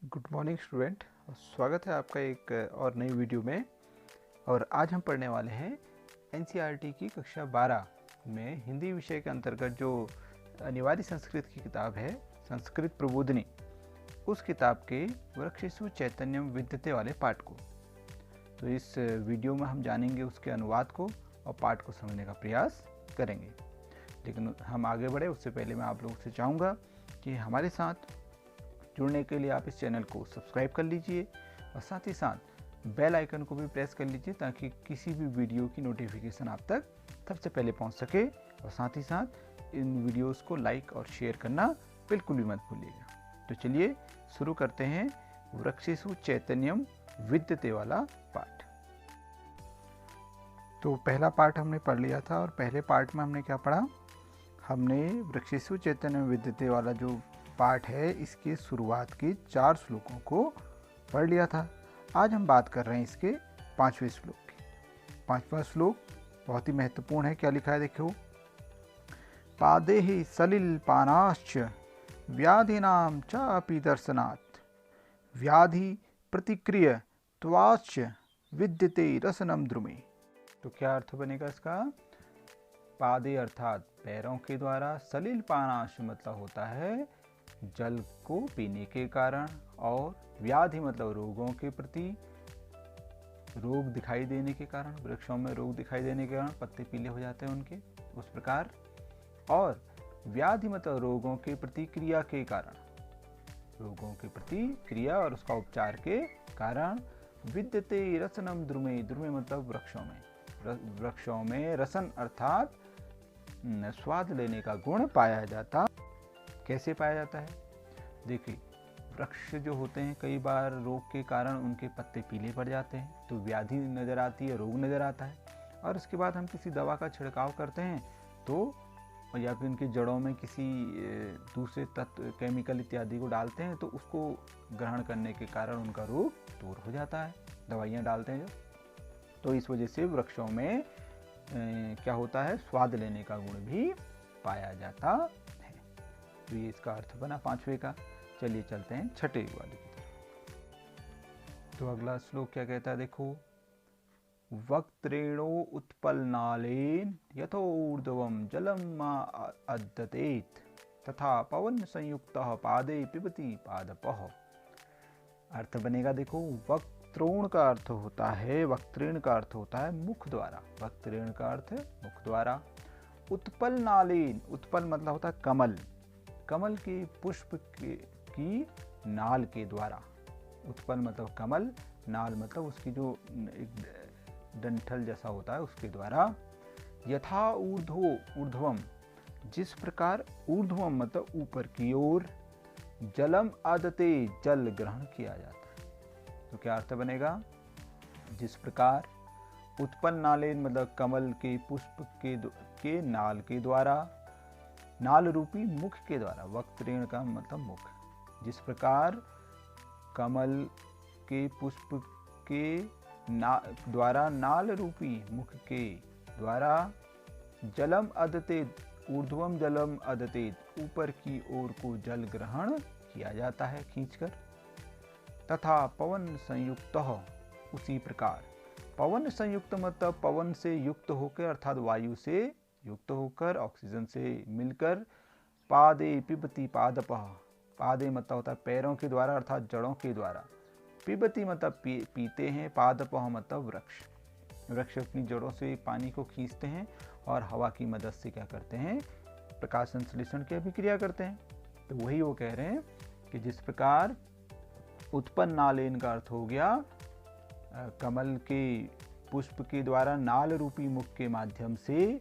Good morning student. स्वागत है आपका एक और नई वीडियो में। और आज हम पढ़ने वाले हैं एनसीईआरटी की कक्षा 12 में हिंदी विषय के अंतर्गत जो अनिवार्य संस्कृत की किताब है संस्कृत प्रबोधिनी, उस किताब के वृक्षेषु चैतन्यम विद्यते वाले पाठ को। तो इस वीडियो में हम जानेंगे उसके अनुवाद को और पाठ को समझने का प्रयास करेंगे। लेकिन हम आगे बढ़े उससे पहले मैं आप लोगों से चाहूँगा कि हमारे साथ जुड़ने के लिए आप इस चैनल को सब्सक्राइब कर लीजिए और साथ ही साथ बेल आइकन को भी प्रेस कर लीजिए ताकि किसी भी वीडियो की नोटिफिकेशन आप तक सबसे पहले पहुंच सके। और साथ ही साथ इन वीडियोस को लाइक और शेयर करना बिल्कुल भी मत भूलिएगा। तो चलिए शुरू करते हैं वृक्षेषु चैतन्यम विद्यते वाला पाठ। तो पहला पाठ हमने पढ़ लिया था और पहले पाठ में हमने क्या पढ़ा? हमने वृक्षेषु चैतन्यम विद्यते वाला जो पाठ है इसके शुरुआत के 4 श्लोकों को पढ़ लिया था। आज हम बात कर रहे हैं इसके 5वें श्लोक की। 5वां श्लोक बहुत ही महत्वपूर्ण है। क्या लिखा है देखो, पादे ही सलिल पानाश्च व्याधिनाम चापि दर्शनात् व्याधि प्रतिक्रिय त्वाश्च विद्यते रसनम द्रुमे। तो क्या अर्थ बनेगा इसका? पादे अर्थात पैरों के द्वारा, सलिल पानाश मतलब होता है जल को पीने के कारण, और व्याधि मतलब रोगों के प्रति, रोग दिखाई देने के कारण, वृक्षों में रोग दिखाई देने के कारण पत्ते पीले हो जाते हैं उनके, उस प्रकार। और व्याधि मतलब रोगों के प्रतिक्रिया के कारण, रोगों के प्रति क्रिया और उसका उपचार के कारण। विद्यते रसनम द्रुमे, द्रुमे मतलब वृक्षों में, वृक्षों में रसन अर्थात स्वाद लेने का गुण पाया जाता। कैसे पाया जाता है? देखिए, वृक्ष जो होते हैं कई बार रोग के कारण उनके पत्ते पीले पड़ जाते हैं तो व्याधि नज़र आती है, रोग नज़र आता है। और उसके बाद हम किसी दवा का छिड़काव करते हैं तो, या फिर उनकी जड़ों में किसी दूसरे तत्व केमिकल इत्यादि को डालते हैं तो उसको ग्रहण करने के कारण उनका रोग दूर हो जाता है, दवाइयाँ डालते हैं जो। तो इस वजह से वृक्षों में क्या होता है, स्वाद लेने का गुण भी पाया जाता है। तो ये इसका अर्थ बना 5वें का। चलिए चलते हैं 6ठे वाले की तरफ। तो अगला श्लोक क्या कहता है देखो, वक्त्रेणो उत्पलनालेन यथोर्ध्वं जलम अद्दतेत तथा पवन संयुक्तः पादे पिबति पादपः। अर्थ बनेगा देखो, वक्त्रोण का अर्थ होता है, वक्त्रेण का अर्थ होता है मुख द्वारा, वक्त्रेण का अर्थ है मुख द्वारा। उत्पल नालेन, उत्पल मतलब होता है कमल, कमल के पुष्प की नाल के द्वारा। उत्पल मतलब कमल, नाल मतलब उसकी जो एक डंठल जैसा होता है उसके द्वारा। यथा ऊर्ध्वो, ऊर्ध्वम जिस प्रकार, ऊर्ध्वम मतलब ऊपर की ओर, जलम आदते जल ग्रहण किया जाता है। तो क्या अर्थ बनेगा? जिस प्रकार, उत्पन्न नालेन मतलब कमल के पुष्प के नाल के द्वारा, नाल रूपी मुख के द्वारा, वक्त्रेण का मतलब मुख। जिस प्रकार कमल के पुष्प के द्वारा, नाल रूपी मुख के द्वारा, जलम अदतेत, ऊर्ध्वम जलम अदतेत ऊपर की ओर को जल ग्रहण किया जाता है खींचकर। तथा पवन संयुक्त, उसी प्रकार, पवन संयुक्त मतलब पवन से युक्त होकर अर्थात वायु से युक्त होकर, ऑक्सीजन से मिलकर, पादे पिबति पादपः, पादे मतलब होता है पैरों के द्वारा अर्थात जड़ों के द्वारा, पिबति मतलब पीते हैं, पादपः मतलब वृक्ष, वृक्ष अपनी जड़ों से पानी को खींचते हैं और हवा की मदद से क्या करते हैं, प्रकाश संश्लेषण की अभिक्रिया करते हैं। तो वही वो कह रहे हैं कि जिस प्रकार उत्पन्न नालेन का अर्थ हो गया कमल के पुष्प के द्वारा नाल रूपी मुख के माध्यम से,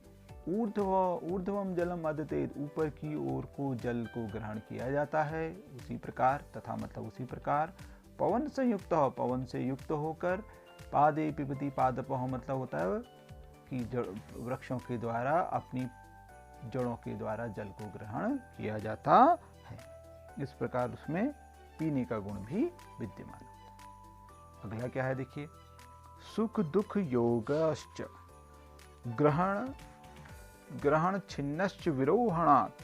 ऊर्ध्वम जलम अदतेत ऊपर की ओर को जल को ग्रहण किया जाता है, उसी प्रकार, तथा मतलब उसी प्रकार, पवन संयुक्त, पवन से युक्त होकर, पादे पिबति पादपः मतलब होता है कि वृक्षों के द्वारा, अपनी जड़ों के द्वारा जल को ग्रहण किया जाता है। इस प्रकार उसमें पीने का गुण भी विद्यमान होता है। अगला क्या है देखिए, सुख दुख योगश्च ग्रहण छिन्नश्च विरोहणात्।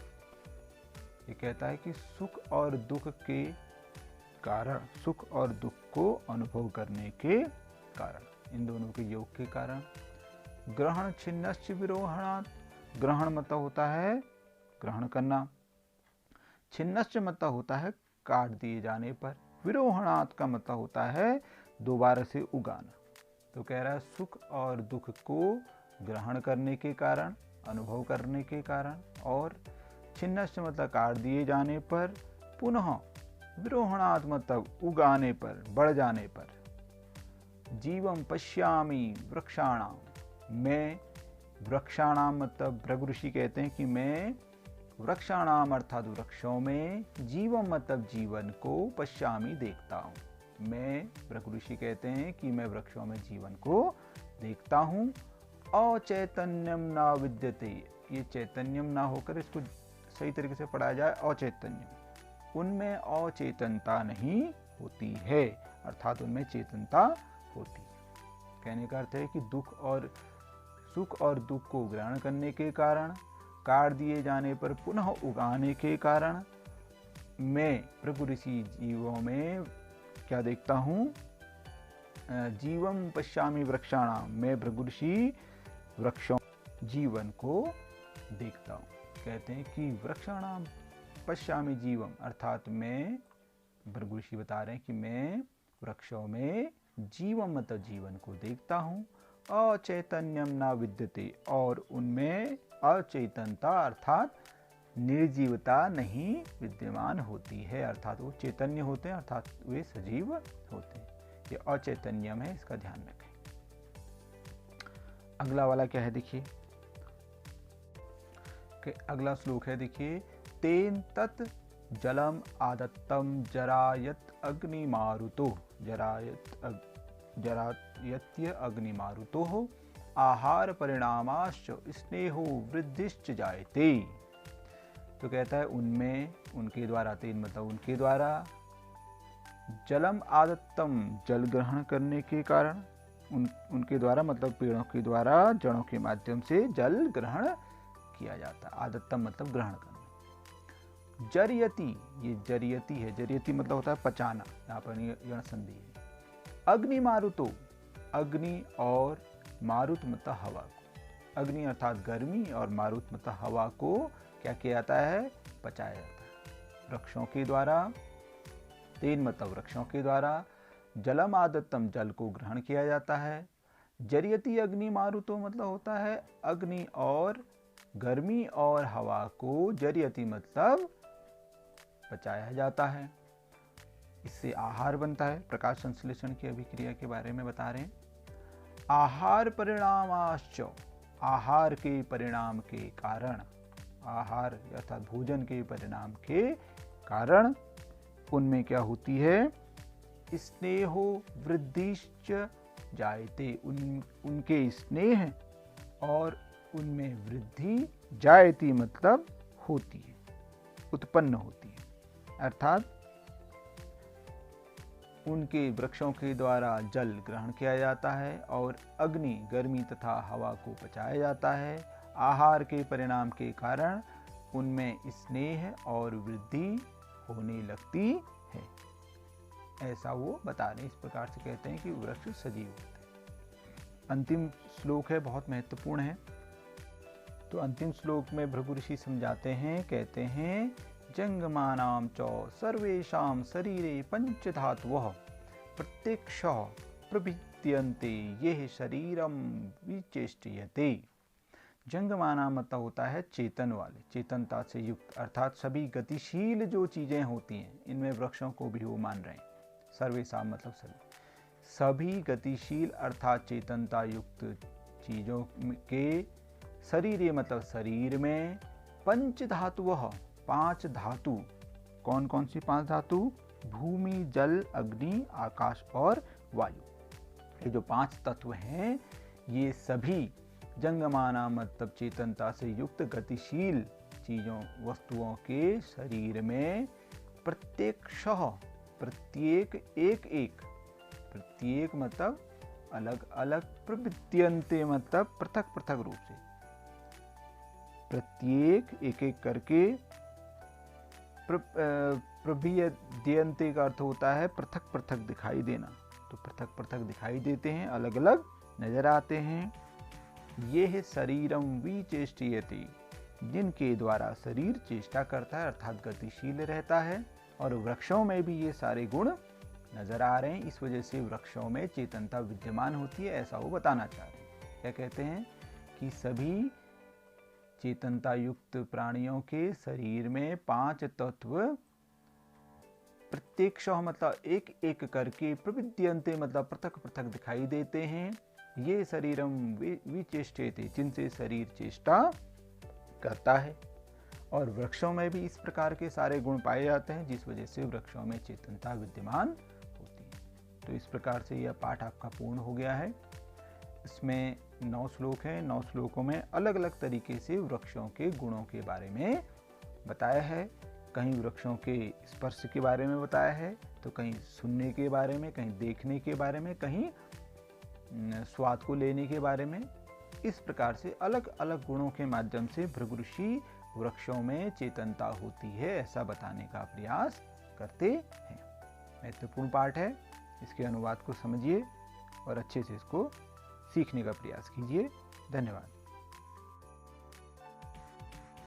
ये कहता है कि सुख और दुख के कारण, सुख और दुख को अनुभव करने के कारण, इन दोनों के योग के कारण। ग्रहण छिन्नश्च विरोहणात्, ग्रहण मतलब होता है ग्रहण करना, छिन्नश्च मतलब होता है काट दिए जाने पर, विरोहणात् का मतलब होता है दोबारा से उगाना। तो कह रहा है सुख और दुख को ग्रहण करने के कारण, अनुभव करने के कारण, और छिन्नश्च मतलब काट दिए जाने पर, पुनः विरोहणात् मतलब उगाने पर, बढ़ जाने पर। जीवम पश्यामि वृक्षाणाम, मैं वृक्षाणाम मतलब भृगु ऋषि कहते हैं कि मैं वृक्षाणाम अर्थात वृक्षों में, जीवम मतलब जीवन को, पश्यामि देखता हूँ। मैं भृगु ऋषि कहते हैं कि मैं वृक्षों में जीवन को देखता हूँ। अचैतन्यम न विद्यते, ये चैतन्यम ना होकर इसको सही तरीके से पढ़ाया जाए अचैतन्यम, उनमें अचेतनता नहीं होती है, अर्थात उनमें चेतनता होती है। कहने का अर्थ है कि सुख और दुख को ग्रहण करने के कारण, काट दिए जाने पर पुनः उगाने के कारण, मैं भृगु ऋषि जीवों में क्या देखता हूँ, जीवम पश्यामि वृक्षाणाम, मैं भृगु ऋषि वृक्षों जीवन को देखता हूँ। कहते हैं कि वृक्षाणाम पश्यामि जीवम, अर्थात मैं भृगु ऋषि बता रहे हैं कि मैं वृक्षों में जीवम मतलब जीवन को देखता हूँ। अचैतन्यम न विद्यते, और उनमें अचेतनता अर्थात निर्जीवता नहीं विद्यमान होती है, अर्थात वो चैतन्य होते हैं, अर्थात वे सजीव होते हैं। ये अचैतन्यम है, इसका ध्यान रखें। अगला वाला क्या है देखिए, अगला श्लोक है देखिए, तेन तत् जलम आदत्तम जरायत अग्निमारुतो, जरायत्य अग्निमारुतो आहार परिणामाश्च स्नेहो वृद्धिश्च जायते। तो कहता है उनमें, उनके द्वारा, तेन मतलब उनके द्वारा, जलम आदत्तम जल ग्रहण करने के कारण, उनके द्वारा मतलब पेड़ों के द्वारा जड़ों के माध्यम से जल ग्रहण किया जाता है। आदत्तम मतलब ग्रहण करना। जरियति, ये जरियति है, जरियति मतलब होता है पचाना, यहाँ पर यण संधि है। अग्नि मारुतो, अग्नि और मारुत मतलब हवा को, अग्नि अर्थात गर्मी और मारुत मतलब हवा को क्या किया जाता है, पचाया जाता है वृक्षों के द्वारा। तेन मतलब वृक्षों के द्वारा, जलम आदत्तम जल को ग्रहण किया जाता है। जरियति अग्नि मारुतो मतलब होता है अग्नि और गर्मी और हवा को, जरियति मतलब पचाया जाता है, इससे आहार बनता है। प्रकाश संश्लेषण की अभिक्रिया के बारे में बता रहे हैं। आहार परिणामाश्च, आहार के परिणाम के कारण, आहार अर्थात भोजन के परिणाम के कारण उनमें क्या होती है, स्नेहो वृद्धिश्च जायते, उनके स्नेह और उनमें वृद्धि, जायती मतलब होती है, उत्पन्न होती है, अर्थात उनके वृक्षों के द्वारा जल ग्रहण किया जाता है और अग्नि गर्मी तथा हवा को पचाया जाता है। आहार के परिणाम के कारण उनमें स्नेह और वृद्धि होने लगती है, ऐसा वो बता रहे हैं। इस प्रकार से कहते हैं कि वृक्ष सजीव होते हैं। अंतिम श्लोक है, बहुत महत्वपूर्ण है। तो अंतिम श्लोक में भृगु ऋषि समझाते हैं, कहते हैं जंगमानां च सर्वेषां शरीरे पंचधातवः प्रत्यक्षः प्रभिद्यन्ते ये शरीरम विचेष्टयते। जंगमाना मतलब होता है चेतन वाले, चेतनता से युक्त, अर्थात सभी गतिशील जो चीजें होती हैं, इनमें वृक्षों को भी वो मान रहे हैं। सर्वेषां मतलब सभी गतिशील अर्थात चेतनता युक्त चीजों के शरीर मतलब शरीर में, पंच धातुवः पांच धातु, कौन कौन सी पांच धातु, भूमि जल अग्नि आकाश और वायु, ये जो पांच तत्व हैं ये सभी जंगमाना मतलब चेतनता से युक्त गतिशील चीजों वस्तुओं के शरीर में प्रत्यक्षः प्रत्येक एक एक, प्रत्येक मतलब अलग अलग, प्रविद्यन्ते मतलब पृथक पृथक रूप से, प्रत्येक एक एक करके प्रभिद्यन्ते का अर्थ होता है पृथक पृथक दिखाई देना। तो पृथक पृथक दिखाई देते हैं, अलग अलग नजर आते हैं। ये है शरीरम विचेष्टियते, जिनके द्वारा शरीर चेष्टा करता है अर्थात गतिशील रहता है। और वृक्षों में भी ये सारे गुण नजर आ रहे हैं, इस वजह से वृक्षों में चेतनता विद्यमान होती है, ऐसा वो बताना चाह रहे हैं। क्या कहते हैं कि सभी चेतनता युक्त प्राणियों के शरीर में 5 तत्व प्रत्येक मतलब एक एक करके प्रविद्यन्ते मतलब पृथक पृथक दिखाई देते हैं। ये शरीरम विचेष्टेते, जिनसे शरीर चेष्टा करता है। और वृक्षों में भी इस प्रकार के सारे गुण पाए जाते हैं, जिस वजह से वृक्षों में चेतनता विद्यमान होती है। तो इस प्रकार से यह पाठ आपका पूर्ण हो गया है। इसमें 9 श्लोक हैं। 9 श्लोकों में अलग अलग तरीके से वृक्षों के गुणों के बारे में बताया है। कहीं वृक्षों के स्पर्श के बारे में बताया है, तो कहीं सुनने के बारे में, कहीं देखने के बारे में, कहीं स्वाद को लेने के बारे में। इस प्रकार से अलग अलग गुणों के माध्यम से भृगु ऋषि वृक्षों में चेतनता होती है, ऐसा बताने का प्रयास करते हैं। महत्वपूर्ण पाठ है, इसके अनुवाद को समझिए और अच्छे से इसको सीखने का प्रयास कीजिए। धन्यवाद।